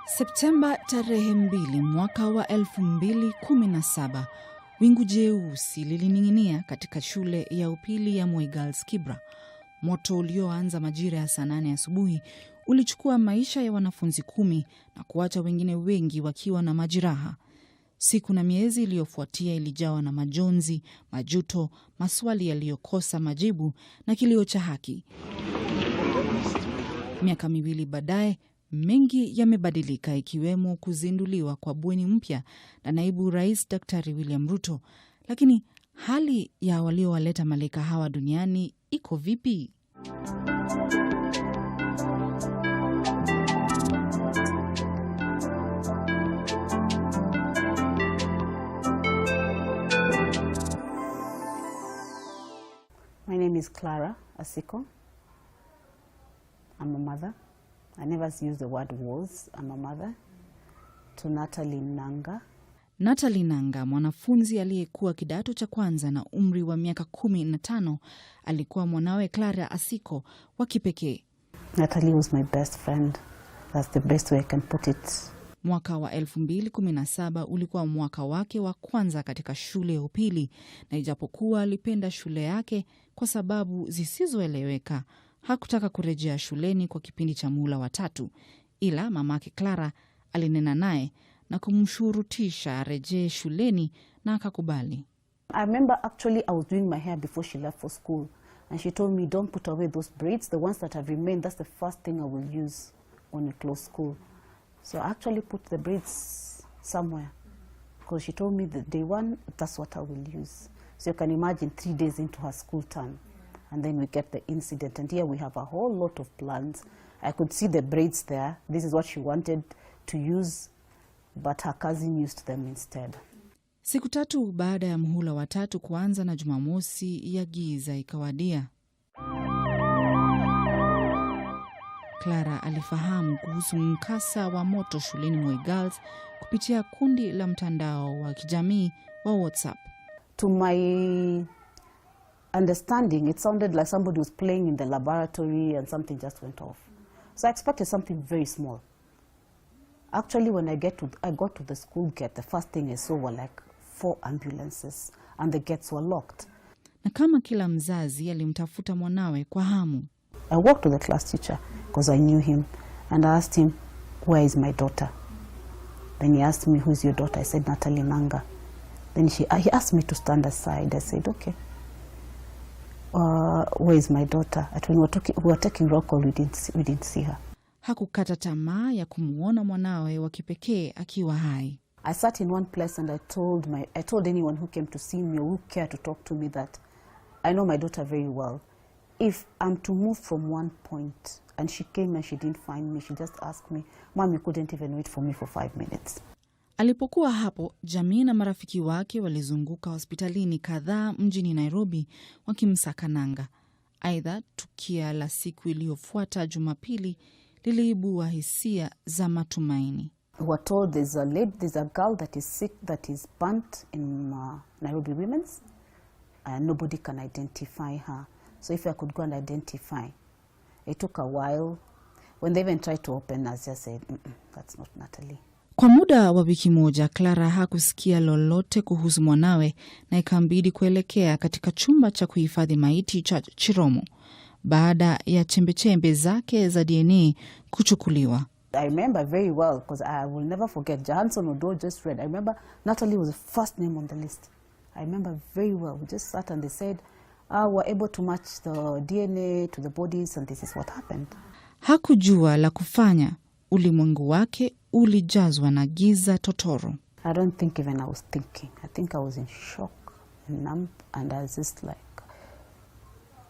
Septemba tarehe 2 mwaka wa 2017, wingu jeusi lilining'inia katika shule ya upili ya Moi Girls Kibra. Moto ulioanza majira ya saa 8 asubuhi ulichukua maisha ya wanafunzi 10 na kuacha wengine wengi wakiwa na majeraha. Siku na miezi iliyofuatia ilijawa na majonzi, majuto, maswali yaliyokosa majibu na kilio cha haki. Miaka 2 baadaye, mengi yamebadilika, ikiwemo kuzinduliwa kwa bweni mpya na naibu rais Daktari William Ruto. Lakini hali ya waliowaleta malaika hawa duniani iko vipi? My name is Clara Asiko. I'm a mother. I never use the word was. I'm a mother to Natalie Nanga. Natalie Nanga, mwanafunzi aliyekuwa kidato cha kwanza na umri wa miaka 15, alikuwa mwanawe Clara Asiko wa kipekee. Natalie was my best friend. That's the best way I can put it. Mwaka wa 2017 ulikuwa mwaka wake wa kwanza katika shule ya upili, na ijapokuwa alipenda shule yake kwa sababu zisizoeleweka, hakutaka kurejea shuleni kwa kipindi cha muhula wa 3, ila mamake Clara alinena naye na kumshurutisha arejee shuleni na akakubali. I remember actually I was doing my hair before she left for school, and she told me, don't put away those braids, the ones that have remained, that's the first thing I will use when we close school. So I actually put the braids somewhere because she told me that day one, that's what I will use. So you can imagine 3 days into her school term, and then we get the incident. And here we have a whole lot of plans. I could see the braids there. This is what she wanted to use, but her cousin used them instead. Siku 3 baada ya muhula wa 3 kuanza na Jumamosi ya giza ikawadia, Clara alifahamu kuhusu mkasa wa moto shuleni Moi Girls kupitia kundi la mtandao wa kijamii wa WhatsApp. To my understanding, it sounded like somebody was playing in the laboratory and something just went off. So I expected something very small. Actually, when I got to the school gate, the first thing I saw were like 4 ambulances and the gates were locked. Na kama kila mzazi alimtafuta mwanawe kwa hamu. I walked to the class teacher because I knew him, and I asked him, where is my daughter? Then he asked me, who's your daughter? I said, Natalie Nanga. Then he asked me to stand aside. I said, okay. Where is my daughter? When we were taking roll call, we didn't see her. Hakukata tamaa ya kumuona mwanawe wa kipekee akiwa hai. I sat in one place and I told anyone who came to see me or who cared to talk to me that I know my daughter very well. If I'm to move from one point and she came and she didn't find me, she just asked me, Mom, you couldn't even wait for me for 5 minutes. Alipokuwa hapo, jamii na marafiki wake walizunguka hospitalini kadhaa mjini Nairobi wakimsaka Nanga. Aidha, tukia la siku iliyofuata Jumapili liliibua hisia za matumaini. We were told there's a girl that is sick, that is burnt in Nairobi Women's, and nobody can identify her. So if I could go and identify. It took a while. When they even tried to open us, I said, that's not Natalie. Kwa muda wa wiki moja, Clara hakusikia lolote kuhusu mwanawe na ikambidi kuelekea katika chumba cha kuhifadhi maiti cha Chiromo baada ya chembechembe zake za DNA kuchukuliwa. I remember very well because I will never forget. Johansson Odo just read. I remember Natalie was the first name on the list. I remember very well. We just sat and they said, we're able to match the DNA to the bodies and this is what happened. Hakujua la kufanya. Ulimwengu wake ulijazwa na giza totoro. I don't think even I was thinking. I think I was in shock and numb, and I was just like,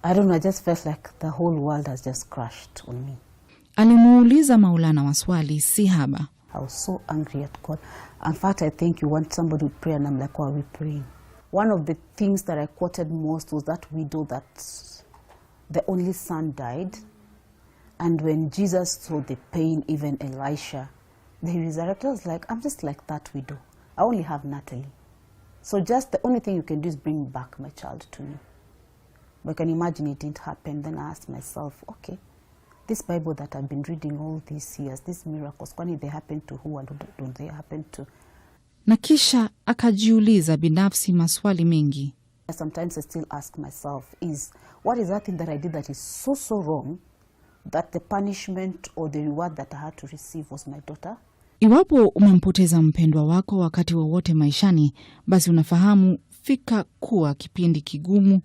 I don't know, I just felt like the whole world has just crashed on me. Alimuuliza Maulana maswali si haba. I was so angry at God. In fact, I think you want somebody to pray, and I'm like, why are we praying? One of the things that I quoted most was that widow that the only son died. And when Jesus saw the pain, even Elisha, the resurrected, was like, I'm just like that widow. I only have Natalie. So just the only thing you can do is bring back my child to me. But I can imagine it didn't happen. Then I asked myself, okay, this Bible that I've been reading all these years, these miracles, kwani they happen to who and don't they happen to? Na kisha akajiuliza binafsi maswali mengi. Sometimes I still ask myself, what is that thing that I did that is so wrong that the punishment or the reward that I had to receive was my daughter? Iwapo umempoteza mpendwa wako wakati wowote maishani, basi unafahamu fika kuwa kipindi kigumu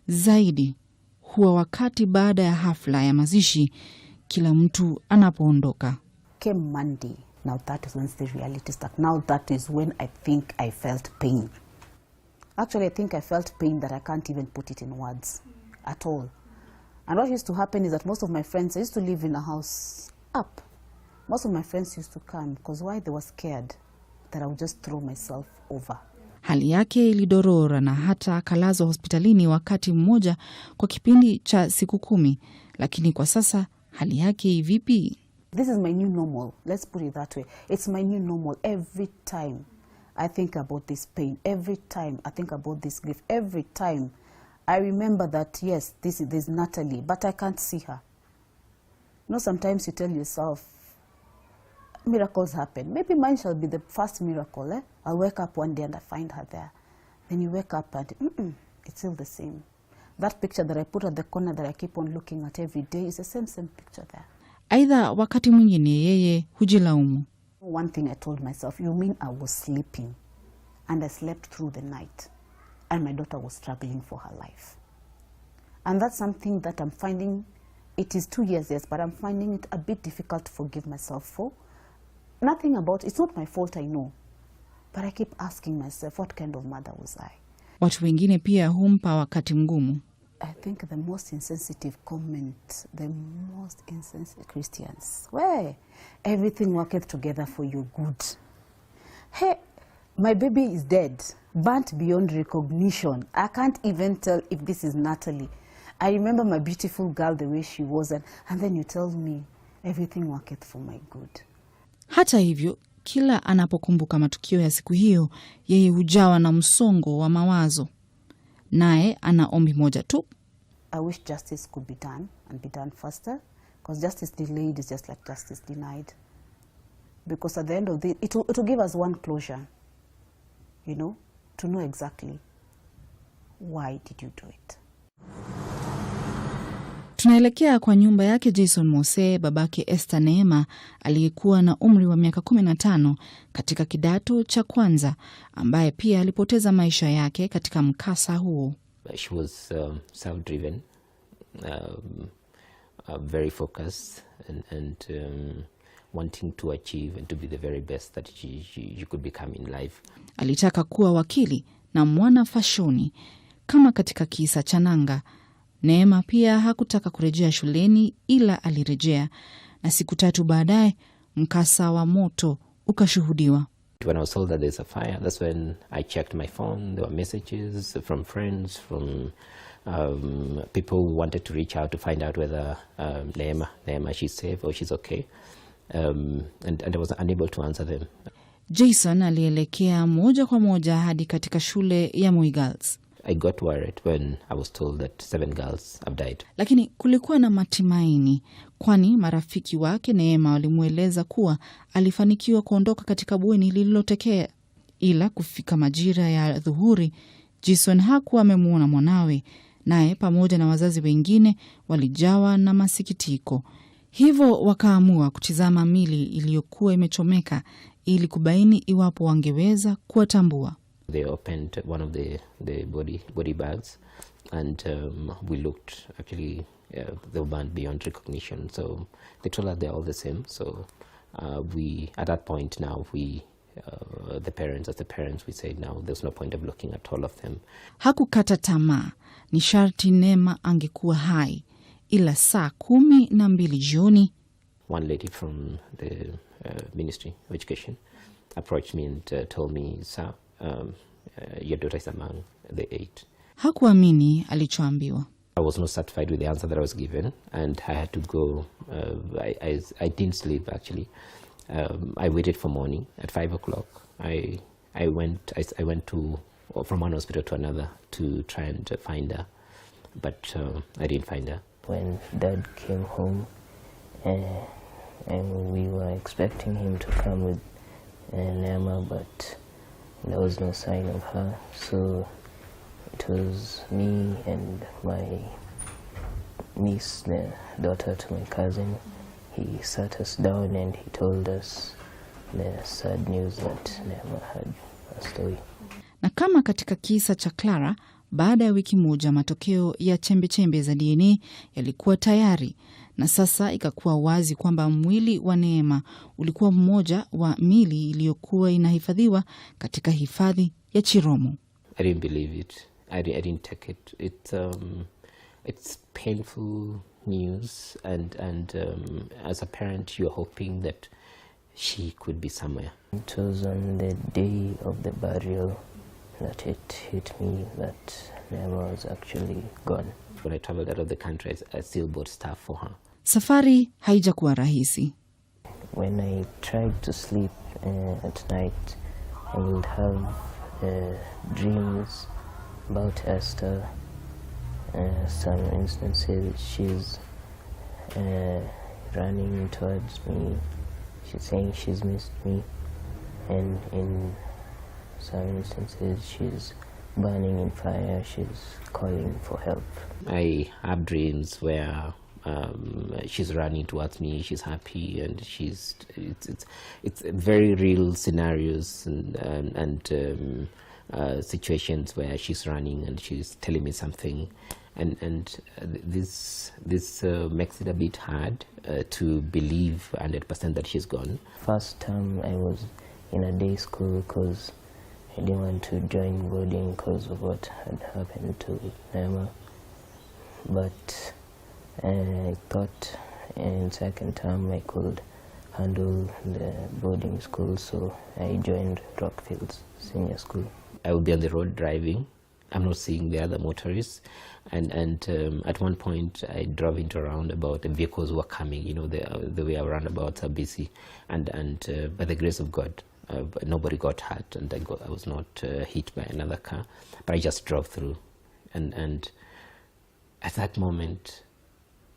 zaidi huwa wakati baada ya hafla ya mazishi kila mtu anapoondoka. Came Monday. Now that is when the reality started. Now that is when I think I felt pain. Actually, I think I felt pain that I can't even put it in words at all. And what used to happen is that most of my friends, I used to live in a house up. Most of my friends used to come because why? They were scared that I would just throw myself over. Hali yake ilidorora na hata akalazwa hospitalini wakati mmoja kwa kipindi cha siku 10, lakini kwa sasa hali yake vipi? This is my new normal. Let's put it that way. It's my new normal. Every time I think about this pain, every time I think about this grief, every time I remember that, yes, there's Natalie, but I can't see her. You know, sometimes you tell yourself, miracles happen. Maybe mine shall be the first miracle. I'll wake up one day and I find her there. Then you wake up and it's still the same. That picture that I put at the corner that I keep on looking at every day is the same picture there. Aidha wakati mwingine yeye hujilaumu. One thing I told myself, you mean I was sleeping and I slept through the night and my daughter was struggling for her life. And that's something that I'm finding, it is 2 years, yes, but I'm finding it a bit difficult to forgive myself for. Nothing about, it's not my fault, I know. But I keep asking myself, what kind of mother was I? Watu wengine pia humpa wakati mgumu. I think the most insensitive Christians, where everything worketh together for your good. Hey, my baby is dead, burnt beyond recognition. I can't even tell if this is Natalie. I remember my beautiful girl the way she was, and then you tell me everything worketh for my good. Hata hivyo, kila anapokumbuka matukio ya siku hiyo, yeye hujawa na msongo wa mawazo. Naye ana ombi moja tu. I wish justice could be done and be done faster, because justice delayed is just like justice denied. Because at the end of it will give us one closure, you know, to know exactly why did you do it. Tunaelekea kwa nyumba yake Jason Mose, babake Esther Neema, aliyekuwa na umri wa miaka 15 katika kidato cha kwanza, ambaye pia alipoteza maisha yake katika mkasa huo. She was self-driven, very focused and wanting to achieve and to be the very best that she could become in life. Alitaka kuwa wakili na mwana fashoni. Kama katika kisa cha Nanga, Neema pia hakutaka kurejea shuleni, ila alirejea, na siku 3 baadaye mkasa wa moto ukashuhudiwa. When I was told that there's a fire, that's when I checked my phone. There were messages from friends, from people who wanted to reach out to find out whether Neema, she's safe or she's okay. And I was unable to answer them. Jason alielekea moja kwa moja hadi katika shule ya Moi Girls. I got worried when I was told that 7 girls have died. Lakini kulikuwa na matumaini, kwani marafiki wake Neema walimueleza kuwa alifanikiwa kuondoka katika bweni lililotekea. Ila kufika majira ya dhuhuri, Jason hakuwa amemuona mwanawe, naye pamoja na wazazi wengine walijawa na masikitiko. Hivyo wakaamua kutizama mili iliyokuwa imechomeka ili kubaini iwapo wangeweza kuwatambua. They opened one of the body bags and we looked, actually they were burned beyond recognition. So they told us they're all the same. So we, at that point now, the parents, we said now there's no point of looking at all of them. Hakukata tamaa, ni sharti Neema angekuwa hai. Ila saa 12 jioni, one lady from the Ministry of Education approached me and told me, "Sir, your daughter is among the 8." Hakuamini alichoambiwa. I was not satisfied with the answer that I was given, and I had to go. I didn't sleep actually. I waited for morning at 5 o'clock. I went to from one hospital to another to try and find her, but I didn't find her. When Dad came home, and we were expecting him to come with Neema, but there was no sign of her. So it was me and my niece, the daughter to my cousin. He sat us down and he told us the sad news that Neema had passed away. Na kama katika kisa cha Clara, baada ya wiki moja matokeo ya chembe-chembe za DNA yalikuwa tayari, na sasa ikakuwa wazi kwamba mwili wa Neema ulikuwa mmoja wa mili iliyokuwa inahifadhiwa katika hifadhi ya Chiromo. I didn't believe it. I didn't take it. It's painful news, and as a parent, you're hoping that she could be somewhere. It was on the day of the burial that it hit me that Neema was actually gone. When I traveled out of the country, I still bought stuff for her. Safari haijakuwa rahisi. When I tried to sleep at night, I would have dreams about Esther. Some instances she's running towards me, she's saying she's missed me, and in some instances she's burning in fire, she's calling for help. I have dreams where she's running towards me, she's happy, and it's very real scenarios and situations where she's running and she's telling me something, and this makes it a bit hard to believe 100% that she's gone. First time I was in a day school because I didn't want to join boarding because of what had happened to Neema, but I thought in second term I could handle the boarding school, so I joined Rockfields Senior School. I would be on the road driving. I'm not seeing the other motorists, and at one point I drove into a roundabout. The vehicles were coming. You know, the way our roundabouts are busy, and by the grace of God, nobody got hurt, and I was not hit by another car. But I just drove through, and at that moment,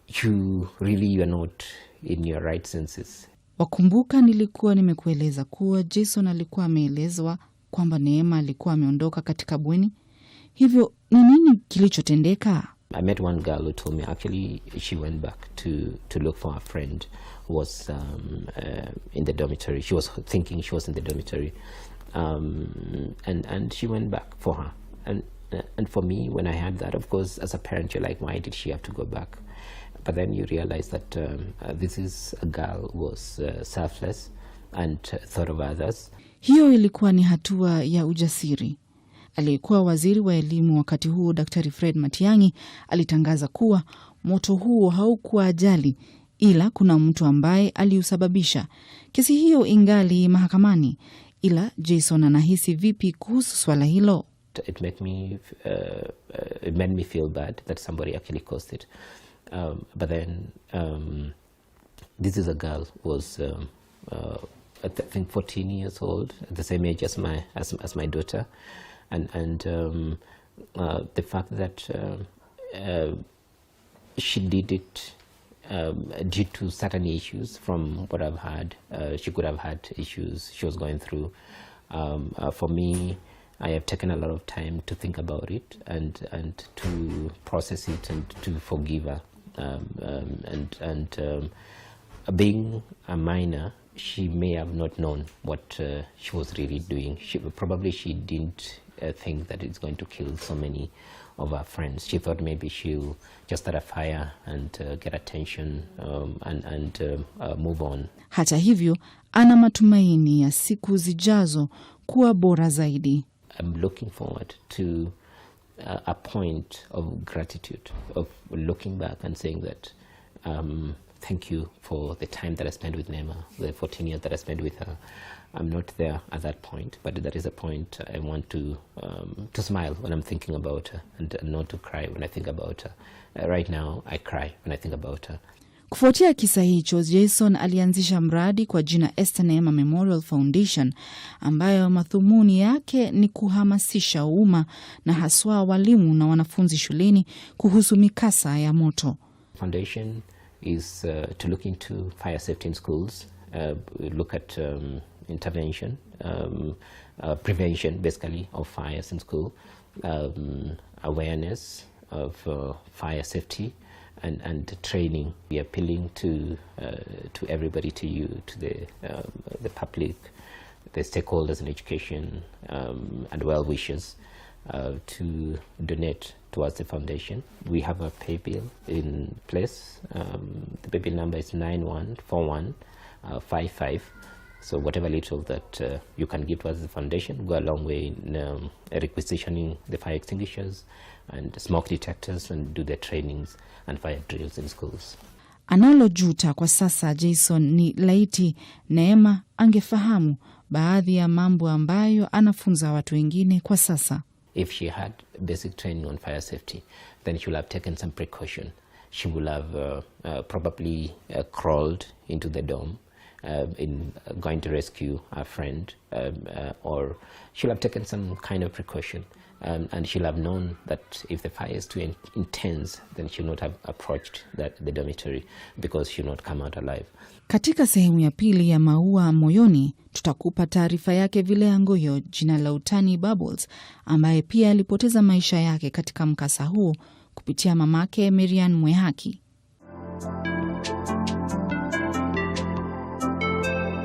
you are not in your right senses. Wakumbuka nilikuwa nimekueleza kuwa Jason alikuwa ameelezwa kwamba Neema alikuwa ameondoka katika bweni. Hivyo ni nini kilichotendeka? I met one girl who told me actually she went back to look for a friend who was in the dormitory. She was thinking she was in the dormitory, and she went back for her. And for me, when I heard that, of course, as a parent, you're like, why did she have to go back? But then you realize that this is a girl who was selfless and thought of others. Hiyo ilikuwa ni hatua ya ujasiri. Aliyekuwa waziri wa elimu wakati huo, Daktari Fred Matiang'i, alitangaza kuwa moto huo haukuwa ajali, ila kuna mtu ambaye aliusababisha. Kesi hiyo ingali mahakamani, ila Jason anahisi vipi kuhusu swala hilo? It made me feel bad that somebody actually caused it. But then this is a girl who was I think 14 years old, at the same age as my daughter, and the fact that she did it due to certain issues. From what I've heard, she could have had issues she was going through. For me, I have taken a lot of time to think about it and to process it and to forgive her. Being a minor, she may have not known what she was really doing. She didn't think that it's going to kill so many of her friends. She thought maybe she'll just start a fire and get attention and move on. Hata hivyo, ana matumaini ya siku zijazo kuwa bora zaidi. I'm looking forward to a point of gratitude, of looking back and saying that thank you for the time that I spent with Neema, the 14 years that I spent with her. I'm not there at that point, but there is a point I want to smile when I'm thinking about her and not to cry when I think about her. Right now, I cry when I think about her. Kufuatia kisa hicho, Jason alianzisha mradi kwa jina Esther Neema Memorial Foundation, ambayo madhumuni yake ni kuhamasisha umma na haswa walimu na wanafunzi shuleni kuhusu mikasa ya moto. Foundation is to look into fire safety in schools, look at intervention, prevention basically of fires in school, awareness of fire safety, and training. We are appealing to everybody, to the public, the stakeholders in education, and well-wishers to donate towards the foundation. We have a pay bill in place. The pay bill number is 914155. So whatever little that you can give towards the foundation go a long way in requisitioning the fire extinguishers and smoke detectors, and do the trainings and fire drills in schools. Analojuta kwa sasa Jason ni laiti Neema angefahamu baadhi ya mambo ambayo anafunza watu wengine kwa sasa. If she had basic training on fire safety, then she would have taken some precaution. She would have probably crawled into the dome in going to rescue a friend, or she'll have taken some kind of precaution. And she'll have known that if the fire is too intense, then she'll not have approached the dormitory, because she'll not come out alive. Katika sehemu ya pili ya Maua Moyoni, tutakupa taarifa yake vile Angoyo, jina la utani Bubbles, ambaye pia alipoteza maisha yake katika mkasa huo kupitia mamake Marian Mwehaki.